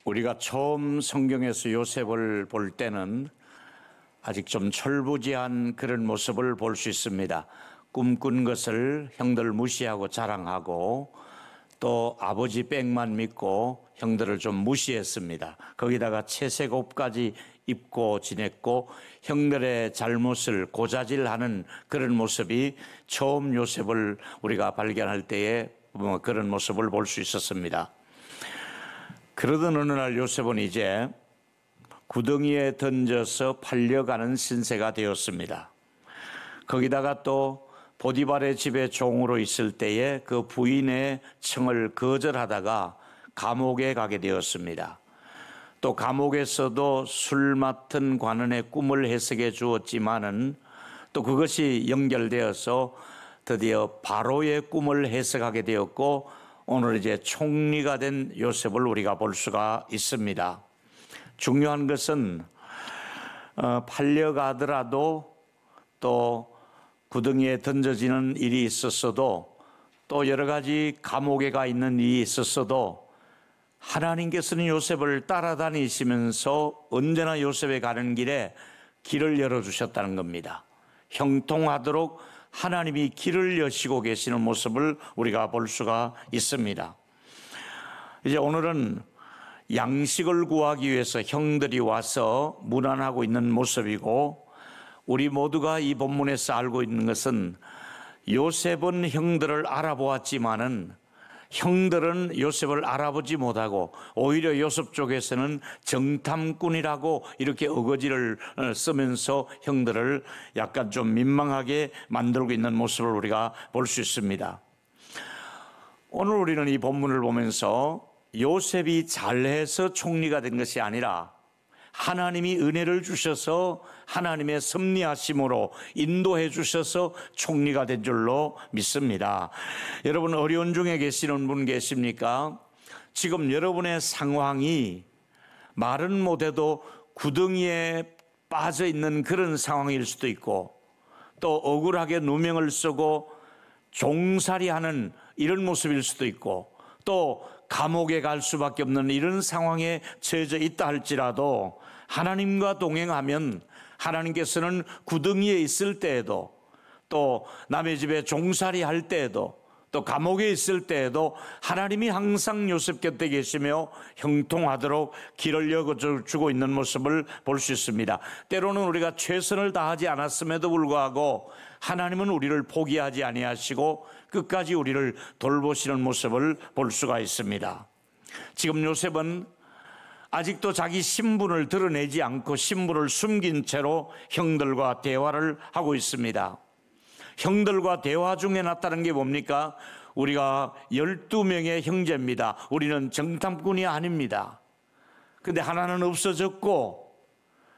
우리가 처음 성경에서 요셉을 볼 때는 아직 좀 철부지한 그런 모습을 볼 수 있습니다. 꿈꾼 것을 형들 무시하고 자랑하고 또 아버지 빽만 믿고 형들을 좀 무시했습니다. 거기다가 채색 옷까지 입고 지냈고 형들의 잘못을 고자질하는 그런 모습이 처음 요셉을 우리가 발견할 때에 그런 모습을 볼 수 있었습니다. 그러던 어느 날 요셉은 이제 구덩이에 던져서 팔려가는 신세가 되었습니다. 거기다가 또 보디발의 집에 종으로 있을 때에 그 부인의 청을 거절하다가 감옥에 가게 되었습니다. 또 감옥에서도 술 맡은 관원의 꿈을 해석해 주었지만은 또 그것이 연결되어서 드디어 바로의 꿈을 해석하게 되었고 오늘 이제 총리가 된 요셉을 우리가 볼 수가 있습니다. 중요한 것은 팔려가더라도 또 구덩이에 던져지는 일이 있었어도 또 여러 가지 감옥에 가 있는 일이 있었어도 하나님께서는 요셉을 따라다니시면서 언제나 요셉에 가는 길에 길을 열어주셨다는 겁니다. 형통하도록 하나님이 길을 여시고 계시는 모습을 우리가 볼 수가 있습니다. 이제 오늘은 양식을 구하기 위해서 형들이 와서 문안하고 있는 모습이고 우리 모두가 이 본문에서 알고 있는 것은 요셉은 형들을 알아보았지만은 형들은 요셉을 알아보지 못하고 오히려 요셉 쪽에서는 정탐꾼이라고 이렇게 어거지를 쓰면서 형들을 약간 좀 민망하게 만들고 있는 모습을 우리가 볼 수 있습니다. 오늘 우리는 이 본문을 보면서 요셉이 잘해서 총리가 된 것이 아니라 하나님이 은혜를 주셔서 하나님의 섭리하심으로 인도해 주셔서 총리가 된 줄로 믿습니다. 여러분 어려운 중에 계시는 분 계십니까? 지금 여러분의 상황이 말은 못해도 구덩이에 빠져 있는 그런 상황일 수도 있고 또 억울하게 누명을 쓰고 종살이하는 이런 모습일 수도 있고 또 감옥에 갈 수밖에 없는 이런 상황에 처해져 있다 할지라도 하나님과 동행하면 하나님께서는 구덩이에 있을 때에도 또 남의 집에 종살이 할 때에도 또 감옥에 있을 때에도 하나님이 항상 요셉 곁에 계시며 형통하도록 길을 열어주고 있는 모습을 볼 수 있습니다. 때로는 우리가 최선을 다하지 않았음에도 불구하고 하나님은 우리를 포기하지 아니하시고 끝까지 우리를 돌보시는 모습을 볼 수가 있습니다. 지금 요셉은 아직도 자기 신분을 드러내지 않고 신분을 숨긴 채로 형들과 대화를 하고 있습니다. 형들과 대화 중에 나타난 게 뭡니까? 우리가 12명의 형제입니다. 우리는 정탐꾼이 아닙니다. 근데 하나는 없어졌고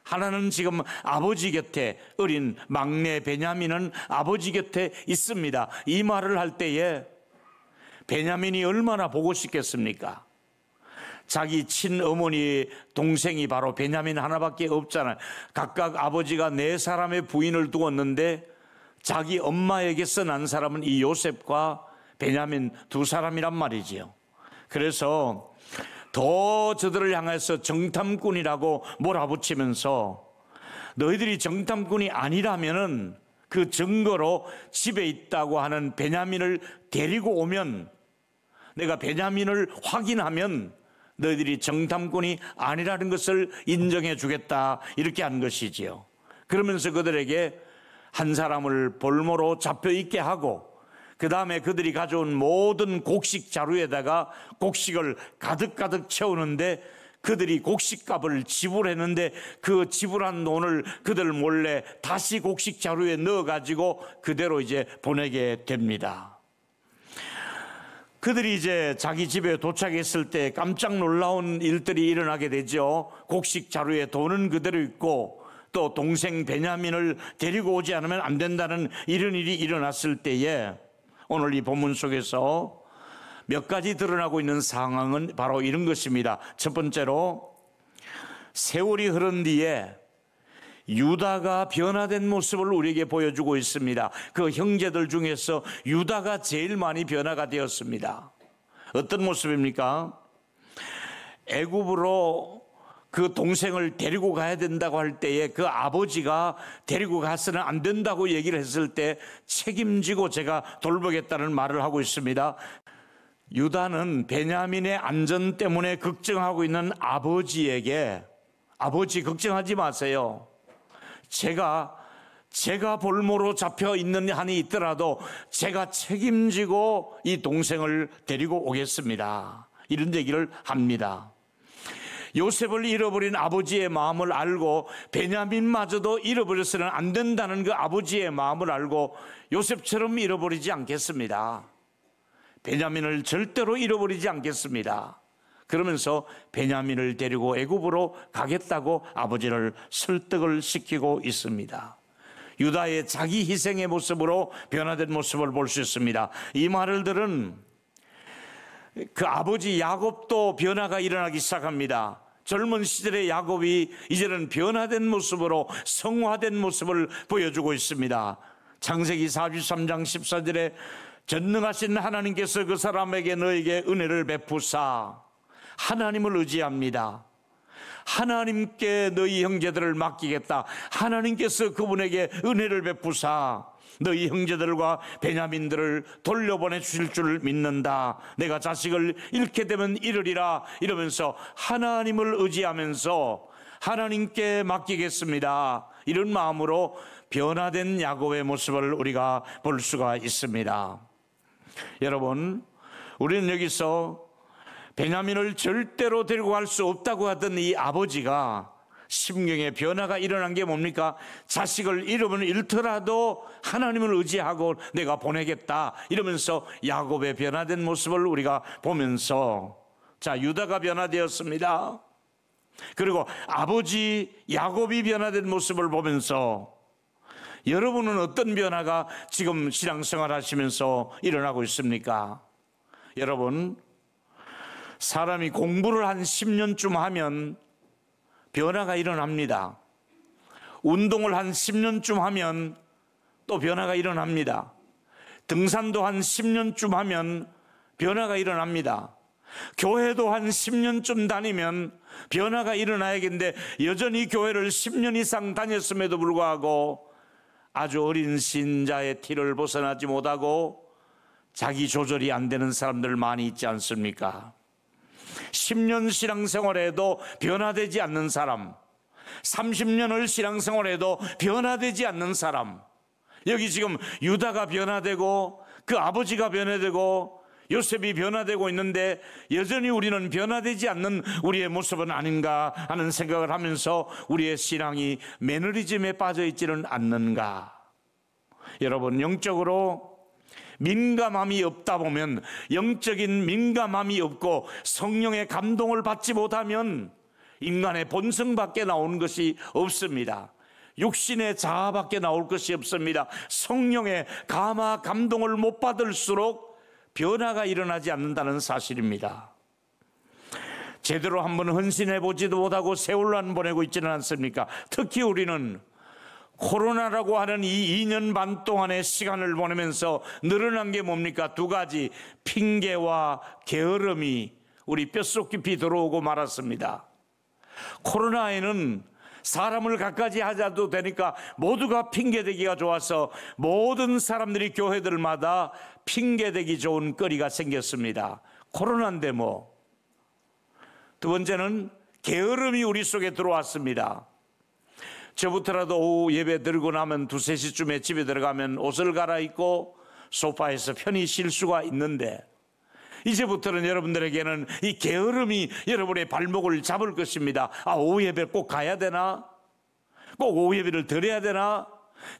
하나는 지금 아버지 곁에 어린 막내 베냐민은 아버지 곁에 있습니다. 이 말을 할 때에 베냐민이 얼마나 보고 싶겠습니까? 자기 친어머니 동생이 바로 베냐민 하나밖에 없잖아요. 각각 아버지가 4사람의 부인을 두었는데 자기 엄마에게서 난 사람은 이 요셉과 베냐민 2사람이란 말이지요. 그래서 더 저들을 향해서 정탐꾼이라고 몰아붙이면서 너희들이 정탐꾼이 아니라면은 그 증거로 집에 있다고 하는 베냐민을 데리고 오면 내가 베냐민을 확인하면 너희들이 정탐꾼이 아니라는 것을 인정해 주겠다 이렇게 한 것이지요. 그러면서 그들에게 한 사람을 볼모로 잡혀 있게 하고 그 다음에 그들이 가져온 모든 곡식 자루에다가 곡식을 가득가득 채우는데 그들이 곡식값을 지불했는데 그 지불한 돈을 그들 몰래 다시 곡식 자루에 넣어가지고 그대로 이제 보내게 됩니다. 그들이 이제 자기 집에 도착했을 때 깜짝 놀라운 일들이 일어나게 되죠. 곡식 자루에 돈은 그대로 있고 또 동생 베냐민을 데리고 오지 않으면 안 된다는 이런 일이 일어났을 때에 오늘 이 본문 속에서 몇 가지 드러나고 있는 상황은 바로 이런 것입니다. 첫 번째로 세월이 흐른 뒤에 유다가 변화된 모습을 우리에게 보여주고 있습니다. 그 형제들 중에서 유다가 제일 많이 변화가 되었습니다. 어떤 모습입니까? 애굽으로 그 동생을 데리고 가야 된다고 할 때에 그 아버지가 데리고 가서는 안 된다고 얘기를 했을 때 책임지고 제가 돌보겠다는 말을 하고 있습니다. 유다는 베냐민의 안전 때문에 걱정하고 있는 아버지에게, 아버지 걱정하지 마세요. 제가 볼모로 잡혀 있는 한이 있더라도 제가 책임지고 이 동생을 데리고 오겠습니다. 이런 얘기를 합니다. 요셉을 잃어버린 아버지의 마음을 알고 베냐민마저도 잃어버려서는 안 된다는 그 아버지의 마음을 알고 요셉처럼 잃어버리지 않겠습니다. 베냐민을 절대로 잃어버리지 않겠습니다. 그러면서 베냐민을 데리고 애굽으로 가겠다고 아버지를 설득을 시키고 있습니다. 유다의 자기 희생의 모습으로 변화된 모습을 볼 수 있습니다. 이 말을 들은 그 아버지 야곱도 변화가 일어나기 시작합니다. 젊은 시절의 야곱이 이제는 변화된 모습으로 성화된 모습을 보여주고 있습니다. 창세기 43장 14절에 전능하신 하나님께서 그 사람에게 너에게 은혜를 베푸사, 하나님을 의지합니다. 하나님께 너희 형제들을 맡기겠다. 하나님께서 그분에게 은혜를 베푸사 너희 형제들과 베냐민들을 돌려보내 주실 줄 믿는다. 내가 자식을 잃게 되면 잃으리라. 이러면서 하나님을 의지하면서 하나님께 맡기겠습니다. 이런 마음으로 변화된 야곱의 모습을 우리가 볼 수가 있습니다. 여러분, 우리는 여기서 베냐민을 절대로 데리고 갈 수 없다고 하던 이 아버지가 심경의 변화가 일어난 게 뭡니까? 자식을 잃으면 잃더라도 하나님을 의지하고 내가 보내겠다 이러면서 야곱의 변화된 모습을 우리가 보면서, 자, 유다가 변화되었습니다. 그리고 아버지 야곱이 변화된 모습을 보면서 여러분은 어떤 변화가 지금 신앙생활 하시면서 일어나고 있습니까? 여러분, 사람이 공부를 한 10년쯤 하면 변화가 일어납니다. 운동을 한 10년쯤 하면 또 변화가 일어납니다. 등산도 한 10년쯤 하면 변화가 일어납니다. 교회도 한 10년쯤 다니면 변화가 일어나야겠는데 여전히 교회를 10년 이상 다녔음에도 불구하고 아주 어린 신자의 티를 벗어나지 못하고 자기 조절이 안 되는 사람들 많이 있지 않습니까? 10년 신앙생활에도 변화되지 않는 사람, 30년을 신앙생활해도 변화되지 않는 사람, 여기 지금 유다가 변화되고 그 아버지가 변화되고 요셉이 변화되고 있는데 여전히 우리는 변화되지 않는 우리의 모습은 아닌가 하는 생각을 하면서 우리의 신앙이 매너리즘에 빠져 있지는 않는가. 여러분, 영적으로 민감함이 없다 보면, 영적인 민감함이 없고 성령의 감동을 받지 못하면 인간의 본성밖에 나오는 것이 없습니다. 육신의 자아밖에 나올 것이 없습니다. 성령의 감화 감동을 못 받을수록 변화가 일어나지 않는다는 사실입니다. 제대로 한번 헌신해 보지도 못하고 세월만 보내고 있지는 않습니까? 특히 우리는 코로나라고 하는 이 2년 반 동안의 시간을 보내면서 늘어난 게 뭡니까? 두 가지, 핑계와 게으름이 우리 뼛속 깊이 들어오고 말았습니다. 코로나에는 사람을 갖가지 하자도 되니까 모두가 핑계대기가 좋아서 모든 사람들이 교회들마다 핑계대기 좋은 거리가 생겼습니다. 코로나인데 뭐. 두 번째는 게으름이 우리 속에 들어왔습니다. 저부터라도 오후 예배 드리고 나면 2, 3시쯤에 집에 들어가면 옷을 갈아입고 소파에서 편히 쉴 수가 있는데, 이제부터는 여러분들에게는 이 게으름이 여러분의 발목을 잡을 것입니다. 아, 오후 예배 꼭 가야 되나? 꼭 오후 예배를 드려야 되나?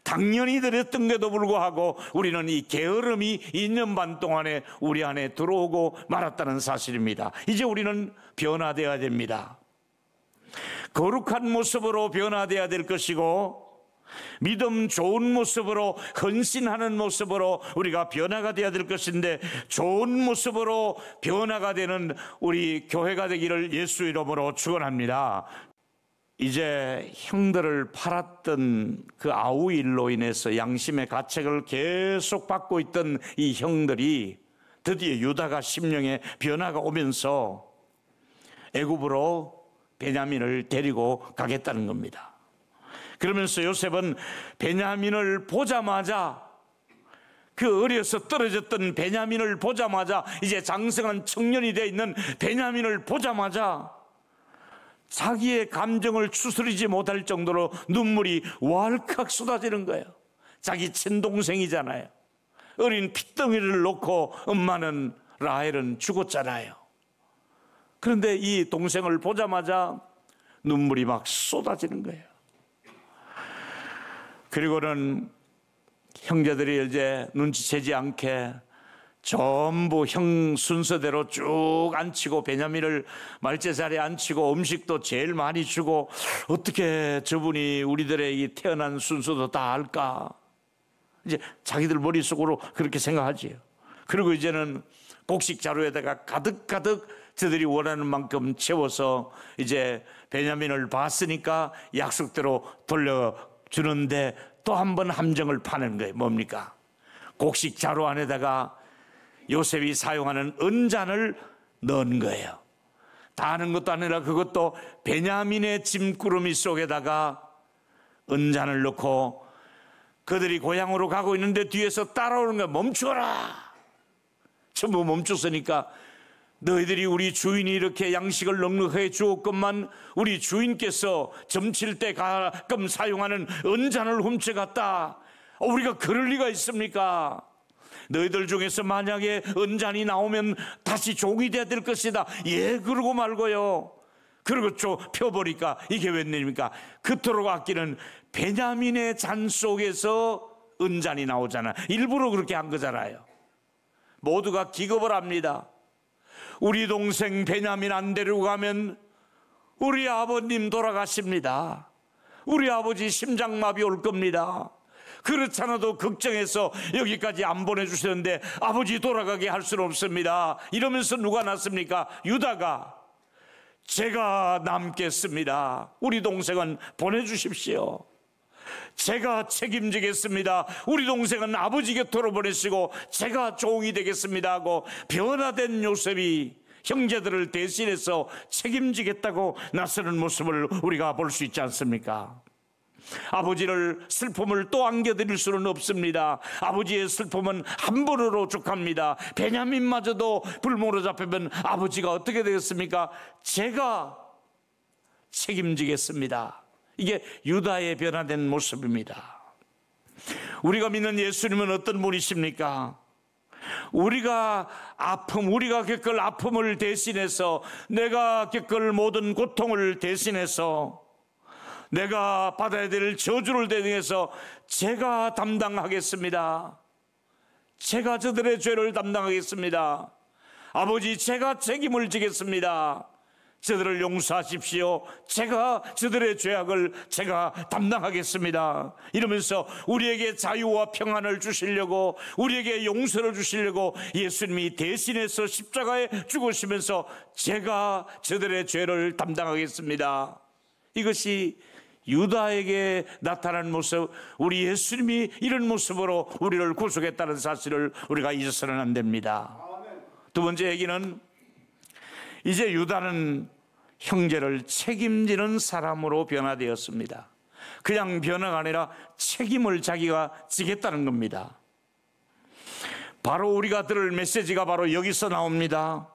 당연히 드렸던데도 불구하고 우리는 이 게으름이 2년 반 동안에 우리 안에 들어오고 말았다는 사실입니다. 이제 우리는 변화되어야 됩니다. 거룩한 모습으로 변화되어야 될 것이고, 믿음 좋은 모습으로, 헌신하는 모습으로 우리가 변화가 되어야 될 것인데, 좋은 모습으로 변화가 되는 우리 교회가 되기를 예수 이름으로 축원합니다. 이제 형들을 팔았던 그 아우일로 인해서 양심의 가책을 계속 받고 있던 이 형들이 드디어 유다가 심령에 변화가 오면서 애굽으로 베냐민을 데리고 가겠다는 겁니다. 그러면서 요셉은 베냐민을 보자마자, 그 어려서 떨어졌던 베냐민을 보자마자, 이제 장성한 청년이 되어 있는 베냐민을 보자마자 자기의 감정을 추스리지 못할 정도로 눈물이 왈칵 쏟아지는 거예요. 자기 친동생이잖아요. 어린 핏덩이를 놓고 엄마는, 라헬은 죽었잖아요. 그런데 이 동생을 보자마자 눈물이 막 쏟아지는 거예요. 그리고는 형제들이 이제 눈치채지 않게 전부 형 순서대로 쭉 앉히고, 베냐민을 말제자리에 앉히고 음식도 제일 많이 주고, 어떻게 저분이 우리들의 이 태어난 순서도 다 알까? 이제 자기들 머릿속으로 그렇게 생각하지요. 그리고 이제는 곡식 자루에다가 가득가득 저들이 원하는 만큼 채워서 이제 베냐민을 봤으니까 약속대로 돌려주는데 또 한 번 함정을 파는 거예요. 뭡니까? 곡식 자루 안에다가 요셉이 사용하는 은잔을 넣은 거예요. 다 하는 것도 아니라 그것도 베냐민의 짐꾸러미 속에다가 은잔을 넣고, 그들이 고향으로 가고 있는데 뒤에서 따라오는 거야. 멈춰라. 전부 멈췄으니까, 너희들이 우리 주인이 이렇게 양식을 넉넉하게 주었건만 우리 주인께서 점칠 때 가끔 사용하는 은잔을 훔쳐갔다. 우리가 그럴 리가 있습니까? 너희들 중에서 만약에 은잔이 나오면 다시 종이 돼야 될 것이다. 예, 그러고 말고요. 그리고 펴보니까 이게 웬일입니까? 그토록 아끼는 베냐민의 잔 속에서 은잔이 나오잖아. 일부러 그렇게 한 거잖아요. 모두가 기겁을 합니다. 우리 동생 베냐민 안 데리고 가면 우리 아버님 돌아가십니다. 우리 아버지 심장마비 올 겁니다. 그렇잖아도 걱정해서 여기까지 안 보내주셨는데 아버지 돌아가게 할 수는 없습니다. 이러면서 누가 났습니까? 유다가 제가 남겠습니다. 우리 동생은 보내주십시오. 제가 책임지겠습니다. 우리 동생은 아버지 곁으로 보내시고 제가 종이 되겠습니다 하고 변화된 요셉이 형제들을 대신해서 책임지겠다고 나서는 모습을 우리가 볼 수 있지 않습니까? 아버지를 슬픔을 또 안겨드릴 수는 없습니다. 아버지의 슬픔은 한 번으로 오죽합니다. 베냐민마저도 불모로 잡히면 아버지가 어떻게 되겠습니까? 제가 책임지겠습니다. 이게 유다의 변화된 모습입니다. 우리가 믿는 예수님은 어떤 분이십니까? 우리가 우리가 겪을 아픔을 대신해서, 내가 겪을 모든 고통을 대신해서, 내가 받아야 될 저주를 대신해서 제가 담당하겠습니다. 제가 저들의 죄를 담당하겠습니다. 아버지, 제가 책임을 지겠습니다. 저들을 용서하십시오. 제가 저들의 죄악을 제가 담당하겠습니다. 이러면서 우리에게 자유와 평안을 주시려고, 우리에게 용서를 주시려고 예수님이 대신해서 십자가에 죽으시면서 제가 저들의 죄를 담당하겠습니다. 이것이 유다에게 나타난 모습, 우리 예수님이 이런 모습으로 우리를 구속했다는 사실을 우리가 잊어서는 안 됩니다. 두 번째 얘기는, 이제 유다는 형제를 책임지는 사람으로 변화되었습니다. 그냥 변화가 아니라 책임을 자기가 지겠다는 겁니다. 바로 우리가 들을 메시지가 바로 여기서 나옵니다.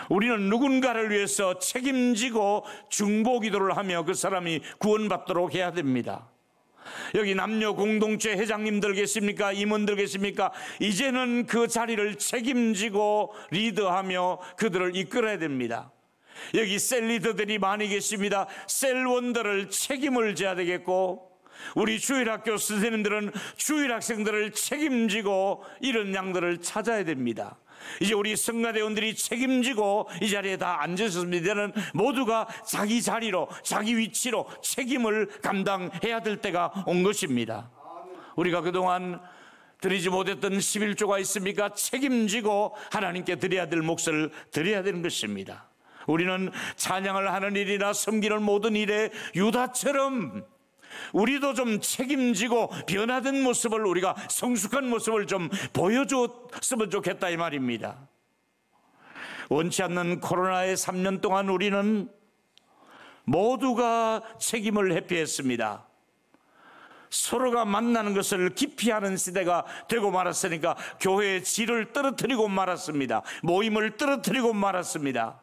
우리는 누군가를 위해서 책임지고 중보기도를 하며 그 사람이 구원받도록 해야 됩니다. 여기 남녀 공동체 회장님들 계십니까? 임원들 계십니까? 이제는 그 자리를 책임지고 리더하며 그들을 이끌어야 됩니다. 여기 셀 리더들이 많이 계십니다. 셀원들을 책임을 져야 되겠고, 우리 주일학교 선생님들은 주일학생들을 책임지고 이런 양들을 찾아야 됩니다. 이제 우리 성가대원들이 책임지고 이 자리에 다 앉으셨습니다. 이제는 모두가 자기 자리로, 자기 위치로 책임을 감당해야 될 때가 온 것입니다. 우리가 그동안 드리지 못했던 11조가 있습니까? 책임지고 하나님께 드려야 될 몫을 드려야 되는 것입니다. 우리는 찬양을 하는 일이나 섬기는 모든 일에 유다처럼 우리도 좀 책임지고 변화된 모습을, 우리가 성숙한 모습을 좀 보여줬으면 좋겠다 이 말입니다. 원치 않는 코로나의 3년 동안 우리는 모두가 책임을 회피했습니다. 서로가 만나는 것을 기피하는 시대가 되고 말았으니까 교회의 질을 떨어뜨리고 말았습니다. 모임을 떨어뜨리고 말았습니다.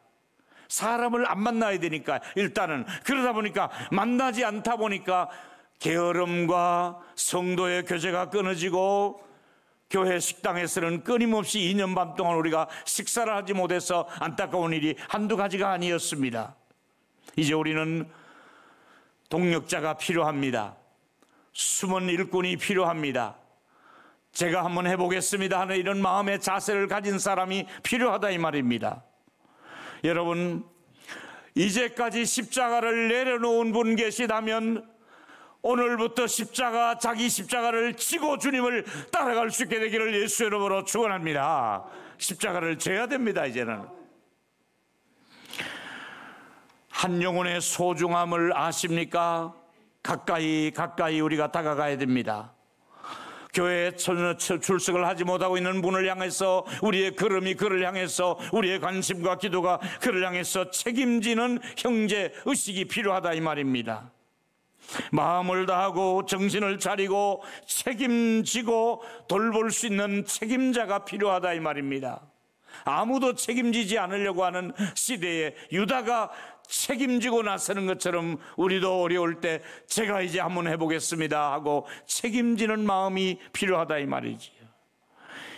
사람을 안 만나야 되니까 일단은. 그러다 보니까 만나지 않다 보니까 게으름과 성도의 교제가 끊어지고 교회 식당에서는 끊임없이 2년 반 동안 우리가 식사를 하지 못해서 안타까운 일이 한두 가지가 아니었습니다. 이제 우리는 동력자가 필요합니다. 숨은 일꾼이 필요합니다. 제가 한번 해보겠습니다 하는 이런 마음의 자세를 가진 사람이 필요하다 이 말입니다. 여러분, 이제까지 십자가를 내려놓은 분 계시다면 오늘부터 자기 십자가를 지고 주님을 따라갈 수 있게 되기를 예수 이름으로 축원합니다. 십자가를 져야 됩니다. 이제는 한 영혼의 소중함을 아십니까? 가까이 우리가 다가가야 됩니다. 교회에 출석을 하지 못하고 있는 분을 향해서 우리의 걸음이 그를 향해서, 우리의 관심과 기도가 그를 향해서 책임지는 형제 의식이 필요하다 이 말입니다. 마음을 다하고 정신을 차리고 책임지고 돌볼 수 있는 책임자가 필요하다 이 말입니다. 아무도 책임지지 않으려고 하는 시대에 유다가 책임지고 나서는 것처럼 우리도 어려울 때 제가 이제 한번 해보겠습니다 하고 책임지는 마음이 필요하다 이 말이지요.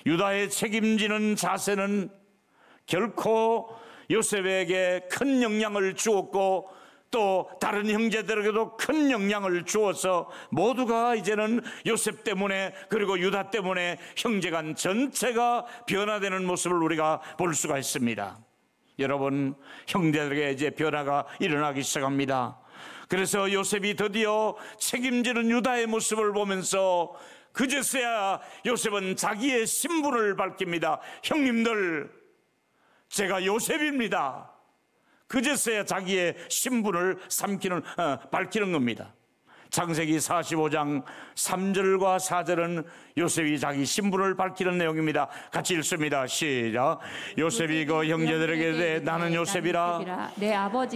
유다의 책임지는 자세는 결코 요셉에게 큰 영향을 주었고 또 다른 형제들에게도 큰 영향을 주어서 모두가 이제는 요셉 때문에 그리고 유다 때문에 형제간 전체가 변화되는 모습을 우리가 볼 수가 있습니다. 여러분, 형제들에게 이제 변화가 일어나기 시작합니다. 그래서 요셉이 드디어 책임지는 유다의 모습을 보면서 그제서야 요셉은 자기의 신분을 밝힙니다. 형님들, 제가 요셉입니다. 그제서야 자기의 신분을 밝히는 겁니다. 창세기 45장 3절과 4절은 요셉이 자기 신분을 밝히는 내용입니다. 같이 읽습니다. 시작. 요셉이 그 형제들에게 이르되 나는 요셉이라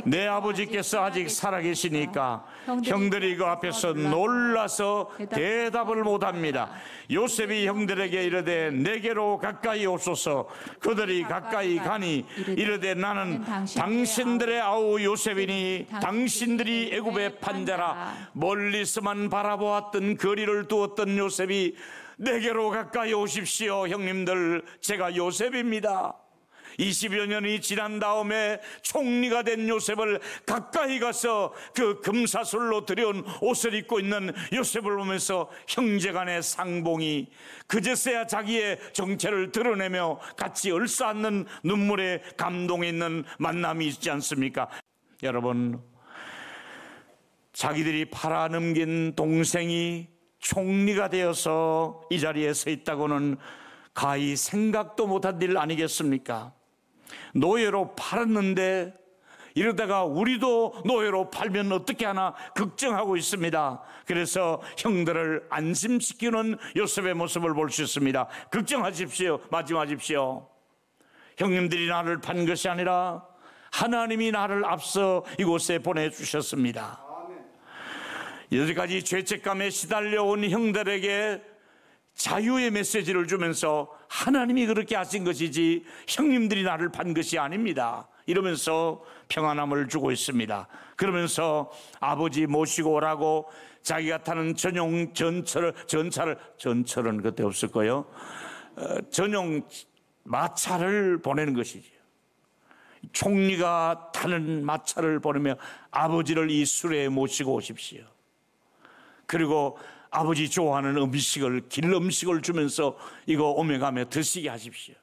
내 아버지께서 아직 살아계시니까 형들이 그 앞에서 놀라서 대답을 못합니다. 요셉이 형들에게 이르되 내게로 가까이 오소서. 그들이 가까이 가니 이르되 나는 당신들의 아우 요셉이니 당신들이 애굽의 판자라. 멀리서만 바라보았던 거리를 두었던 요셉이 내게로 가까이 오십시오. 형님들, 제가 요셉입니다. 20여 년이 지난 다음에 총리가 된 요셉을 가까이 가서 그 금사슬로 들여온 옷을 입고 있는 요셉을 보면서 형제간의 상봉이 그제서야 자기의 정체를 드러내며 같이 얼싸안는 눈물에 감동이 있는 만남이 있지 않습니까? 여러분, 자기들이 팔아넘긴 동생이 총리가 되어서 이 자리에 서 있다고는 가히 생각도 못한 일 아니겠습니까? 노예로 팔았는데 이러다가 우리도 노예로 팔면 어떻게 하나 걱정하고 있습니다. 그래서 형들을 안심시키는 요셉의 모습을 볼 수 있습니다. 걱정하십시오. 마심하십시오. 형님들이 나를 판 것이 아니라 하나님이 나를 앞서 이곳에 보내주셨습니다. 여기까지 죄책감에 시달려온 형들에게 자유의 메시지를 주면서 하나님이 그렇게 하신 것이지 형님들이 나를 판 것이 아닙니다. 이러면서 평안함을 주고 있습니다. 그러면서 아버지 모시고 오라고 자기가 타는 전용 전철은 그때 없을 거예요. 전용 마차를 보내는 것이죠. 총리가 타는 마차를 보내며 아버지를 이 수레에 모시고 오십시오. 그리고 아버지 좋아하는 길 음식을 주면서 이거 오며가며 드시게 하십시오.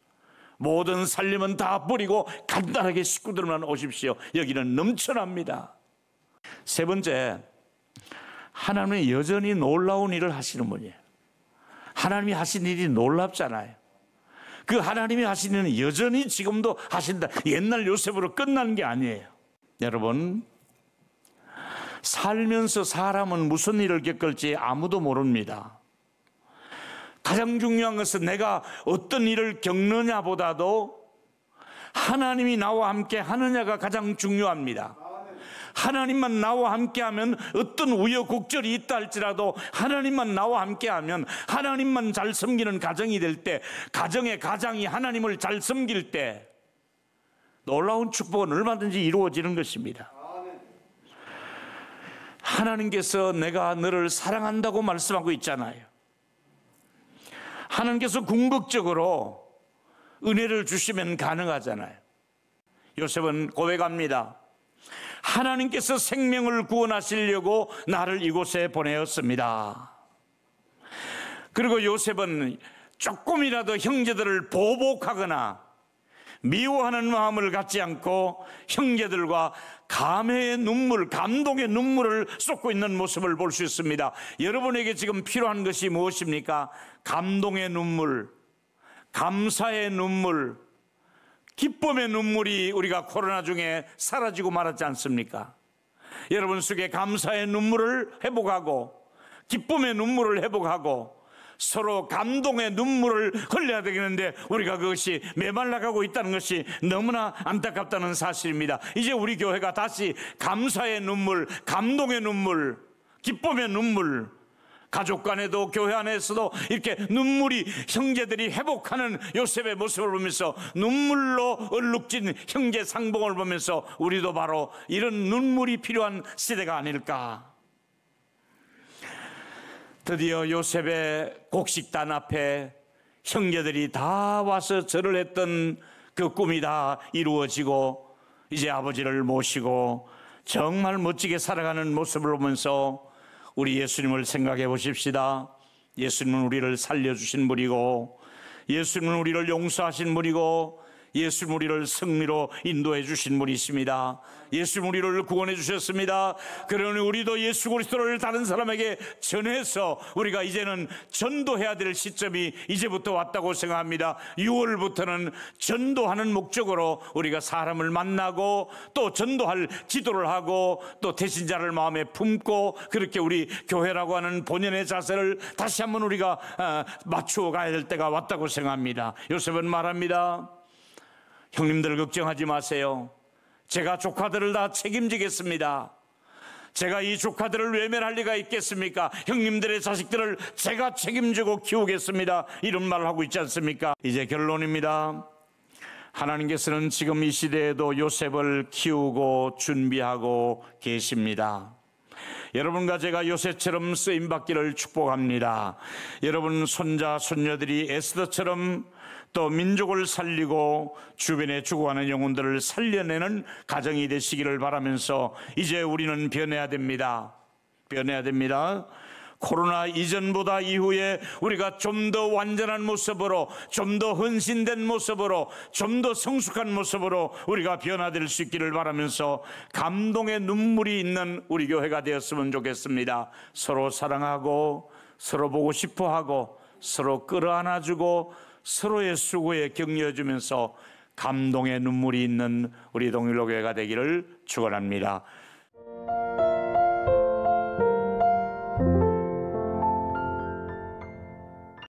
모든 살림은 다 버리고 간단하게 식구들만 오십시오. 여기는 넘쳐납니다. 세 번째, 하나님은 여전히 놀라운 일을 하시는 분이에요. 하나님이 하신 일이 놀랍잖아요. 그 하나님이 하시는 일은 여전히 지금도 하신다. 옛날 요셉으로 끝나는 게 아니에요. 여러분, 살면서 사람은 무슨 일을 겪을지 아무도 모릅니다. 가장 중요한 것은 내가 어떤 일을 겪느냐보다도 하나님이 나와 함께 하느냐가 가장 중요합니다. 하나님만 나와 함께하면 어떤 우여곡절이 있다 할지라도 하나님만 나와 함께하면, 하나님만 잘 섬기는 가정이 될 때, 가정의 가장이 하나님을 잘 섬길 때 놀라운 축복은 얼마든지 이루어지는 것입니다. 하나님께서 내가 너를 사랑한다고 말씀하고 있잖아요. 하나님께서 궁극적으로 은혜를 주시면 가능하잖아요. 요셉은 고백합니다. 하나님께서 생명을 구원하시려고 나를 이곳에 보내었습니다. 그리고 요셉은 조금이라도 형제들을 보복하거나 미워하는 마음을 갖지 않고 형제들과 감회의 눈물, 감동의 눈물을 쏟고 있는 모습을 볼 수 있습니다. 여러분에게 지금 필요한 것이 무엇입니까? 감동의 눈물, 감사의 눈물, 기쁨의 눈물이 우리가 코로나 중에 사라지고 말았지 않습니까? 여러분 속에 감사의 눈물을 회복하고 기쁨의 눈물을 회복하고 서로 감동의 눈물을 흘려야 되겠는데 우리가 그것이 메말라가고 있다는 것이 너무나 안타깝다는 사실입니다. 이제 우리 교회가 다시 감사의 눈물, 감동의 눈물, 기쁨의 눈물, 가족 간에도 교회 안에서도 이렇게 눈물이, 형제들이 회복하는 요셉의 모습을 보면서 눈물로 얼룩진 형제 상봉을 보면서 우리도 바로 이런 눈물이 필요한 시대가 아닐까. 드디어 요셉의 곡식단 앞에 형제들이 다 와서 절을 했던 그 꿈이 다 이루어지고 이제 아버지를 모시고 정말 멋지게 살아가는 모습을 보면서 우리 예수님을 생각해 보십시다. 예수님은 우리를 살려주신 분이고, 예수님은 우리를 용서하신 분이고, 예수님 우리를 승리로 인도해 주신 분이십니다. 예수님 우리를 구원해 주셨습니다. 그러니 우리도 예수 그리스도를 다른 사람에게 전해서 우리가 이제는 전도해야 될 시점이 이제부터 왔다고 생각합니다. 6월부터는 전도하는 목적으로 우리가 사람을 만나고 또 전도할 기도를 하고 또 대신자를 마음에 품고 그렇게 우리 교회라고 하는 본연의 자세를 다시 한번 우리가 맞추어 가야 될 때가 왔다고 생각합니다. 요셉은 말합니다. 형님들 걱정하지 마세요. 제가 조카들을 다 책임지겠습니다. 제가 이 조카들을 외면할 리가 있겠습니까? 형님들의 자식들을 제가 책임지고 키우겠습니다. 이런 말을 하고 있지 않습니까? 이제 결론입니다. 하나님께서는 지금 이 시대에도 요셉을 키우고 준비하고 계십니다. 여러분과 제가 요셉처럼 쓰임받기를 축복합니다. 여러분 손자 손녀들이 에스더처럼 또 민족을 살리고 주변에 죽어가는 영혼들을 살려내는 가정이 되시기를 바라면서 이제 우리는 변해야 됩니다. 변해야 됩니다. 코로나 이전보다 이후에 우리가 좀 더 완전한 모습으로, 좀 더 헌신된 모습으로, 좀 더 성숙한 모습으로 우리가 변화될 수 있기를 바라면서 감동의 눈물이 있는 우리 교회가 되었으면 좋겠습니다. 서로 사랑하고 서로 보고 싶어하고 서로 끌어안아주고 서로의 수고에 격려해주면서 감동의 눈물이 있는 우리 동일로 교회가 되기를 축원합니다.